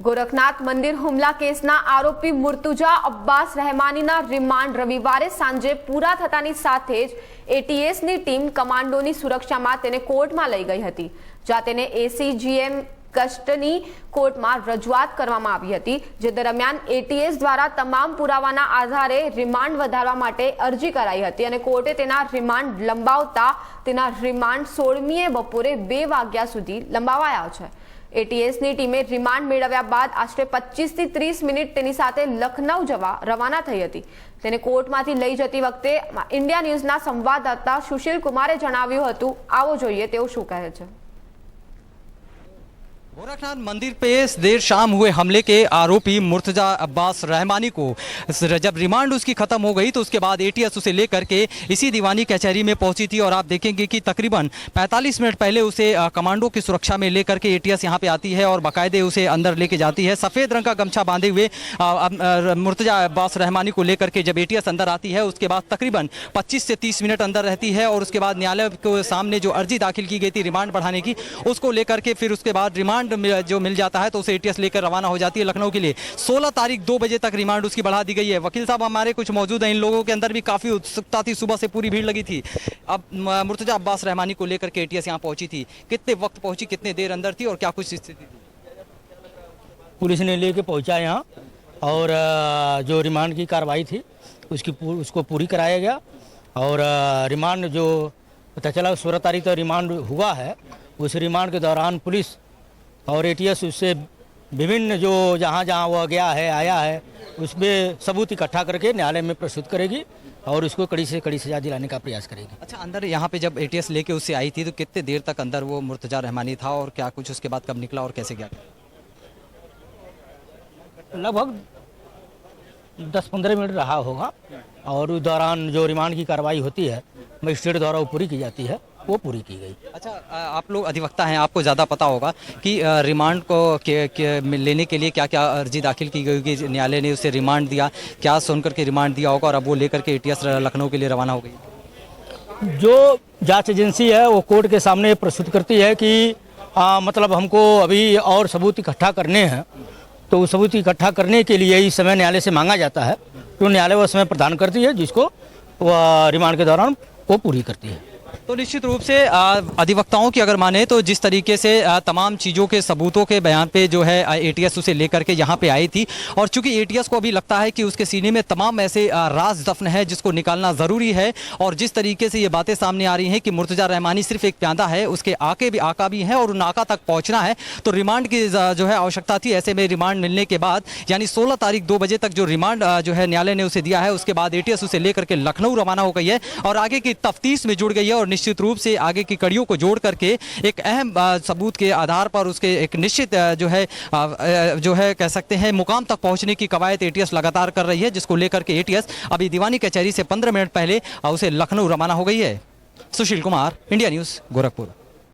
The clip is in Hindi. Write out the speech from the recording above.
ગોરખનાથ મંદિર હુમલા કેસના આરોપી મુર્તુજા અબ્બાસ રહેમાનીના રિમાન્ડ રવિવારે સાંજે પૂરા થતાની સાથે જ એટીએસની ટીમ કમાન્ડોની સુરક્ષામાં તેને કોર્ટમાં લઈ ગઈ હતી, જ્યાં તેને એસીજીએમ કસ્ટડી કોર્ટમાં રજૂઆત કરવામાં આવી હતી, જે દરમિયાન એટીએસ દ્વારા તમામ પુરાવાના આધારે રિમાન્ડ વધારવા માટે અરજી કરાઈ હતી અને કોર્ટે તેના રિમાન્ડ લંબાવતા તેના રિમાન્ડ 16મીએ બપોરે 2 વાગ્યા સુધી લંબાવાયા છે। એટીએસની ટીમે રિમાન્ડ મેળવ્યા બાદ આશરે 25 થી 30 મિનિટ તેની સાથે લખનઉ જવા રવાના થઈ હતી। તેને કોર્ટમાંથી લઈ જતી વખતે ઇન્ડિયા ન્યૂઝના સંવાદદાતા સુશીલ કુમારે જણાવ્યું હતું, આવો જોઈએ તેઓ શું કહે છે। गोरखनाथ मंदिर पे देर शाम हुए हमले के आरोपी मुर्तजा अब्बास रहमानी को जब रिमांड उसकी खत्म हो गई तो उसके बाद एटीएस उसे लेकर के इसी दीवानी कचहरी में पहुंची थी। और आप देखेंगे कि तकरीबन 45 मिनट पहले उसे कमांडो की सुरक्षा में लेकर के एटीएस यहां पे आती है और बाकायदे उसे अंदर लेके जाती है। सफ़ेद रंग का गमछा बांधे हुए मुर्तजा अब्बास रहमानी को लेकर के जब एटीएस अंदर आती है, उसके बाद तकरीबन 25 से 30 मिनट अंदर रहती है और उसके बाद न्यायालय के सामने जो अर्जी दाखिल की गई थी रिमांड बढ़ाने की, उसको लेकर के फिर उसके बाद रिमांड जो मिल जाता है तो उसे एटीएस लेकर रवाना हो जाती है लखनऊ के लिए। 16 तारीख 2 बजे तक रिमांड उसकी बढ़ा दी गई है। वकील साहब हमारे कुछ मौजूद हैं, इन लोगों के अंदर भी काफ़ी उत्सुकता थी, सुबह से पूरी भीड़ लगी थी। अब मुर्तजा अब्बास रहमानी को लेकर के एटीएस यहाँ पहुंची थी, कितने वक्त पहुंची, कितने देर अंदर थी और क्या कुछ स्थिति थी? पुलिस ने लेके पहुंचा यहाँ और जो रिमांड की कार्रवाई थी उसको पूरी कराया गया और रिमांड जो पता चला 16 तारीख तक रिमांड हुआ है। उस रिमांड के दौरान पुलिस और एटीएस उससे विभिन्न जो जहाँ जहाँ वह गया है आया है उसमें सबूत इकट्ठा करके न्यायालय में प्रस्तुत करेगी और उसको कड़ी से कड़ी सजा दिलाने का प्रयास करेगी। अच्छा, अंदर यहाँ पे जब एटीएस लेके उससे आई थी तो कितने देर तक अंदर वो मुर्तजा रहमानी था और क्या कुछ उसके बाद कब निकला और कैसे गया? लगभग 10-15 मिनट रहा होगा और उस दौरान जो रिमांड की कार्रवाई होती है मजिस्ट्रेट द्वारा वो पूरी की जाती है, वो पूरी की गई। अच्छा, आप लोग अधिवक्ता हैं, आपको ज़्यादा पता होगा कि रिमांड को लेने के लिए क्या क्या अर्जी दाखिल की गई होगी। न्यायालय ने उसे रिमांड दिया, क्या सुनकर के रिमांड दिया होगा और अब वो लेकर के एटीएस लखनऊ के लिए रवाना हो गई। जो जांच एजेंसी है वो कोर्ट के सामने प्रस्तुत करती है कि मतलब हमको अभी और सबूत इकट्ठा करने हैं, तो उस सबूत इकट्ठा करने के लिए इस समय न्यायालय से मांगा जाता है, तो न्यायालय वो समय प्रदान करती है जिसको रिमांड के दौरान वो पूरी करती है। तो निश्चित रूप से अधिवक्ताओं की अगर माने तो जिस तरीके से तमाम चीज़ों के सबूतों के बयान पे जो है एटीएस उसे लेकर के यहाँ पे आई थी और चूंकि एटीएस को अभी लगता है कि उसके सीने में तमाम ऐसे राज दफन है जिसको निकालना ज़रूरी है और जिस तरीके से ये बातें सामने आ रही हैं कि मुर्तजा रहमानी सिर्फ एक प्यादा है, उसके आका भी हैं और उन आका तक पहुँचना है, तो रिमांड की जो है आवश्यकता थी। ऐसे में रिमांड मिलने के बाद यानी 16 तारीख 2 बजे तक जो रिमांड जो है न्यायालय ने उसे दिया है, उसके बाद एटीएस उसे लेकर के लखनऊ रवाना हो गई है और आगे की तफ्तीश में जुड़ गई है और निश्चित रूप से आगे की कड़ियों को जोड़ करके एक अहम सबूत के आधार पर उसके एक निश्चित जो है कह सकते हैं मुकाम तक पहुंचने की कवायद एटीएस लगातार कर रही है, जिसको लेकर के एटीएस अभी दीवानी कचहरी से 15 मिनट पहले उसे लखनऊ रवाना हो गई है। Sushil Kumar, India news, Gorakhpur.